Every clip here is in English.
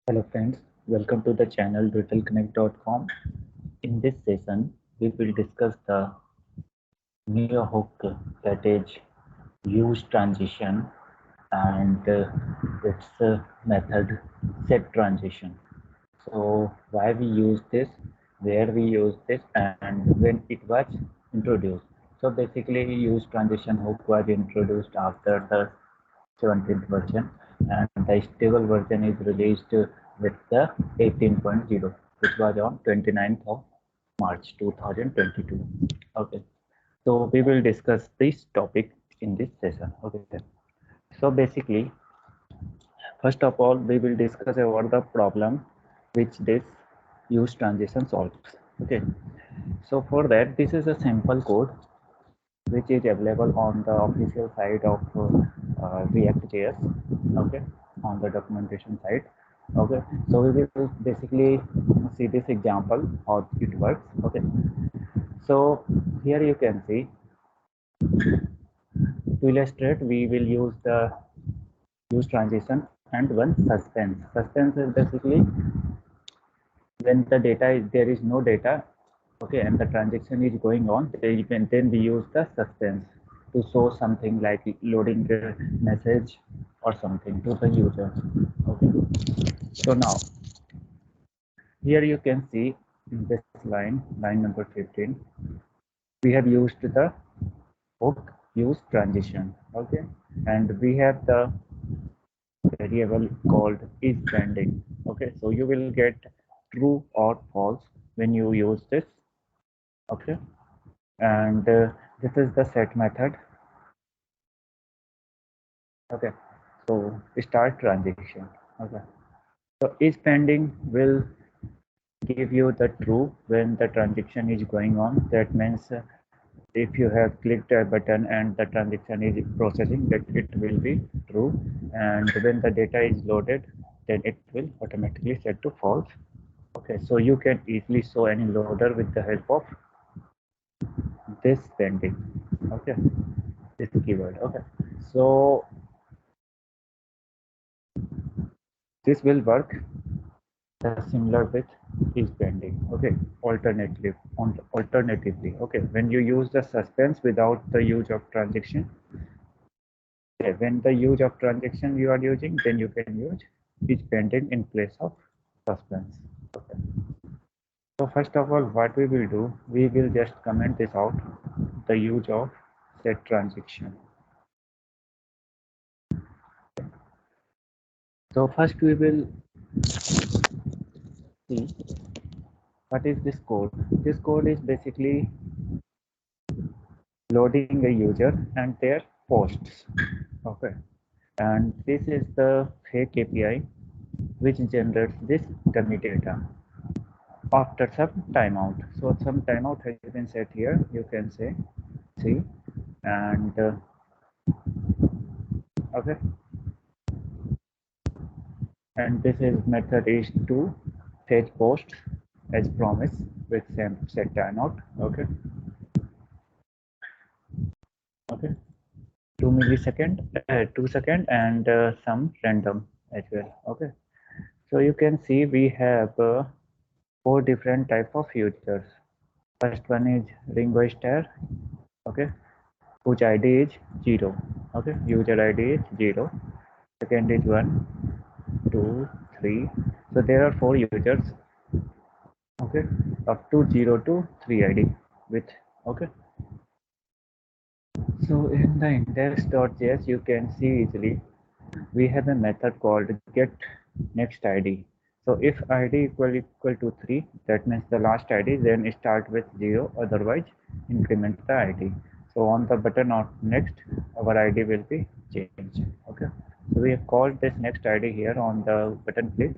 Hello friends, welcome to the channel RetailConnect.com. In this session, we will discuss the new hook that is use transition and its method set transition. So why we use this, where we use this, and when it was introduced. So basically, use transition hook was introduced after the 17th version, and the stable version is released with the 18.0, which was on 29th of March 2022. Okay, so we will discuss this topic in this session. Okay, so basically, first of all, we will discuss about the problem which this use transition solves. Okay, so for that, this is a sample code which is available on the official side of React.js. Okay, on the documentation side. Okay, so we will basically see this example how it works. Okay, so here you can see, to illustrate, we will use the use transition and one suspense. Suspense is basically when the data is there is no data, okay, and the transaction is going on, then we use the suspense to show something like loading a message or something to the user. Okay, so now here you can see in this line number 15, we have used the hook use transition. Okay, and we have the variable called is pending. Okay, so you will get true or false when you use this. Okay, and this is the set method. Okay, so start transition. Okay, so is pending will give you the true when the transaction is going on. That means if you have clicked a button and the transaction is processing, that it will be true, and when the data is loaded, then it will automatically set to false. Okay, so you can easily show any loader with the help of this pending. Okay, this keyword. Okay, so this will work similar with is pending. Okay, alternatively, okay, when you use the suspense without the use of transaction, okay, when the use of transaction you are using, then you can use is pending in place of suspense. Okay, so first of all, what we will do, we will just comment this out, the use of set transaction. So first we will see what is this code. This code is basically loading a user and their posts. Okay, and this is the fake API which generates this dummy data after some timeout. So some timeout has been set here. You can say see, and okay, and this is method is to fetch posts as promised with same set timeout. Okay, okay, 2 millisecond, 2 second, and some random as well. Okay, so you can see we have four different type of users. First one is Ringo Star, okay, whose ID is 0. Okay, user ID is 0. Second is 1, 2, 3. So there are four users, okay, up to 0 to 3 ID with, okay. So in the index.js you can see easily we have a method called get next ID. So if ID equal to 3, that means the last ID, then start with 0, otherwise increment the ID. So on the button of next, our ID will be changed. Okay, so we have called this next ID here on the button click.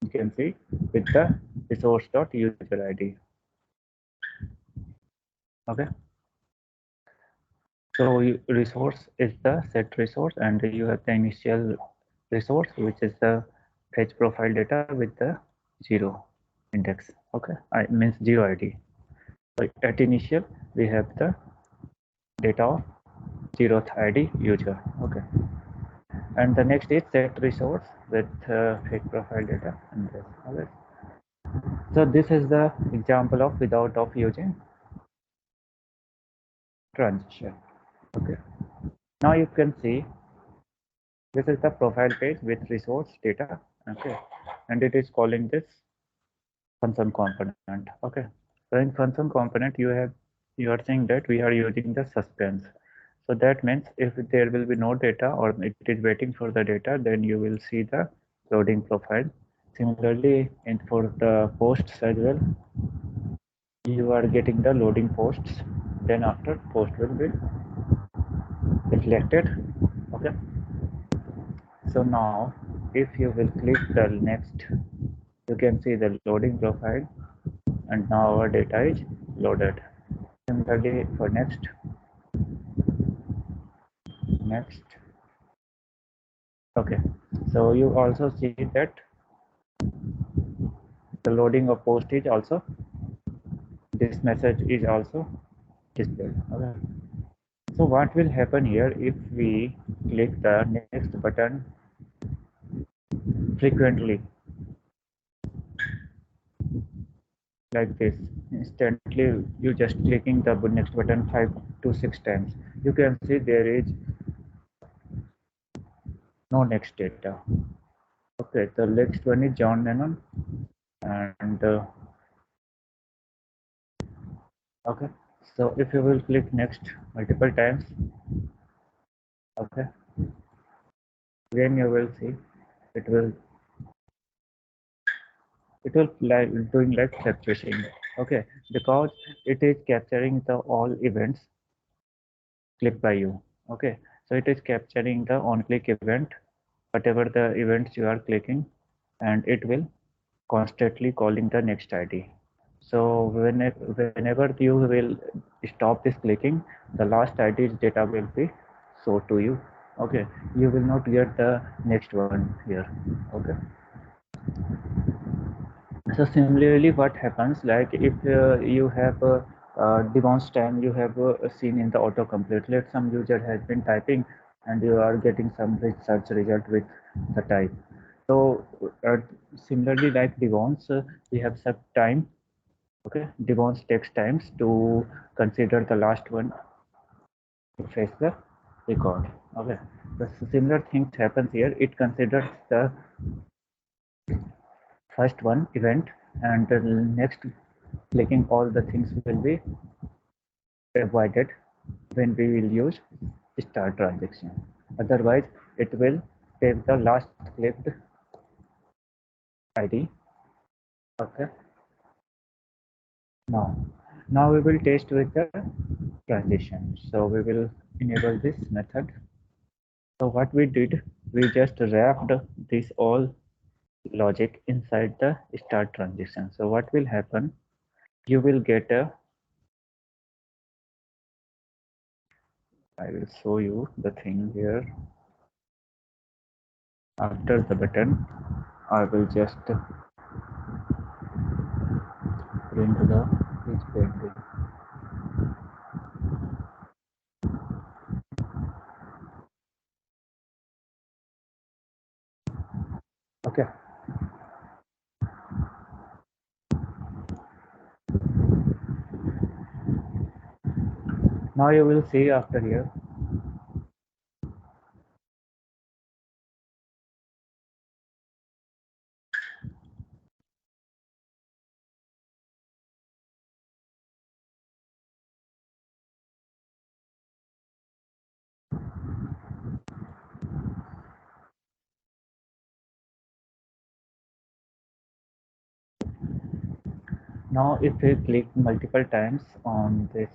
You can see with the resource.user ID. Okay, so resource is the set resource, and you have the initial resource, which is the fetch profile data with the 0 index. Okay, I means 0 ID. So at initial, we have the data of 0th ID user. Okay, and the next is set resource. with fake profile data and this. Okay. So this is the example of without of using transition. Okay. Now you can see this is the profile page with resource data. Okay, and it is calling this function component. Okay, so in function component you are saying that we are using the suspense. So that means if there will be no data or it is waiting for the data, then you will see the loading profile. Similarly, in for the posts as well, you are getting the loading posts. Then after post will be reflected. Okay, so now if you will click the next, you can see the loading profile, and now our data is loaded. Similarly for next. Okay, so you also see that the loading of post is also, this message is also displayed. Okay, so what will happen here if we click the next button frequently like this? Instantly you just clicking the next button 5 to 6 times, you can see there is no next data. Okay, the next one is John Lennon, and okay, so if you will click next multiple times, okay, then you will see it will like doing like fluctuating. Okay, because it is capturing the all events clicked by you. Okay, so it is capturing the on click event, whatever the events you are clicking, and it will constantly calling the next ID. So whenever you will stop this clicking, the last ID's data will be shown to you. Okay, you will not get the next one here. Okay. So similarly, what happens like if you have debounce time you have seen in the autocomplete. Let some user has been typing and you are getting some search result with the type. So similarly, like debounce, we have some time. Okay, debounce takes times to consider the last one to fetch the record. Okay, the similar things happens here. It considers the first one event, and the next clicking all the things will be avoided when we will use start transaction. Otherwise it will take the last clicked ID. Okay, now we will test with the transition. So we will enable this method. So what we did, we just wrapped this all logic inside the start transition. So what will happen, you will get a, I will show you the thing here. After the button, I will just print the each pending. Okay, now you will see after here. Now if we click multiple times on this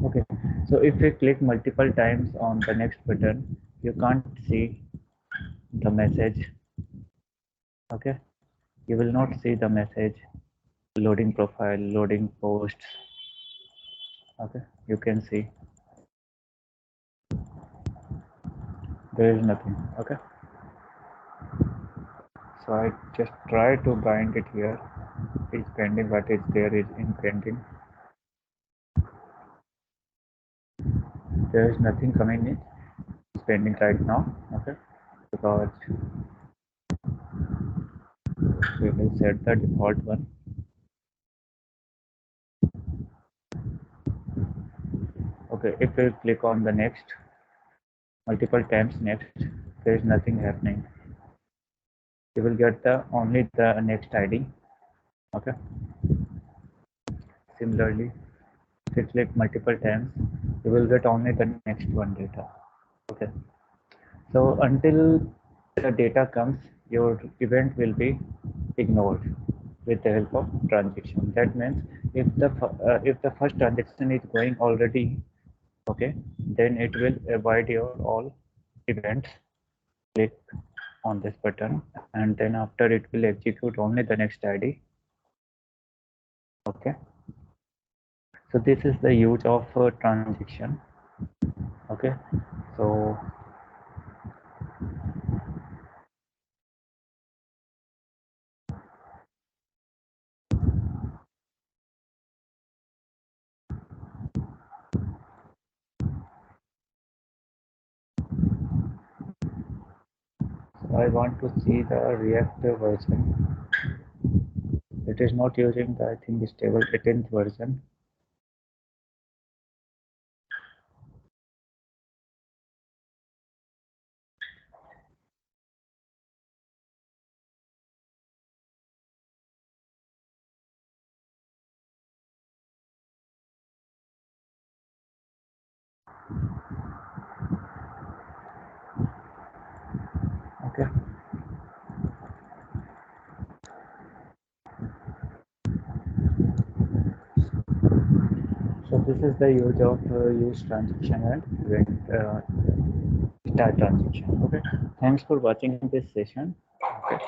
okay, so if we click multiple times on the next button, you can't see the message. Okay, you will not see the message loading profile, loading posts. Okay, you can see there is nothing. Okay, so I just try to bind it here. Is pending, what is there is in pending. There is nothing coming in. pending right now. Okay, because we will set the default one. Okay, if we click on the next multiple times next, there is nothing happening. You will get the only the next ID. Okay, similarly, if you click multiple times, you will get only the next one data. Okay, so until the data comes, your event will be ignored with the help of transaction. That means if the first transaction is going already, okay, then it will avoid your all events. Click on this button, and then after it will execute only the next ID. Okay, so this is the use of transaction. Okay, so I want to see the React version. It is not using the, I think, stable 18th version. Okay, so this is the use of use transaction and start transaction. Okay, thanks for watching this session. Okay.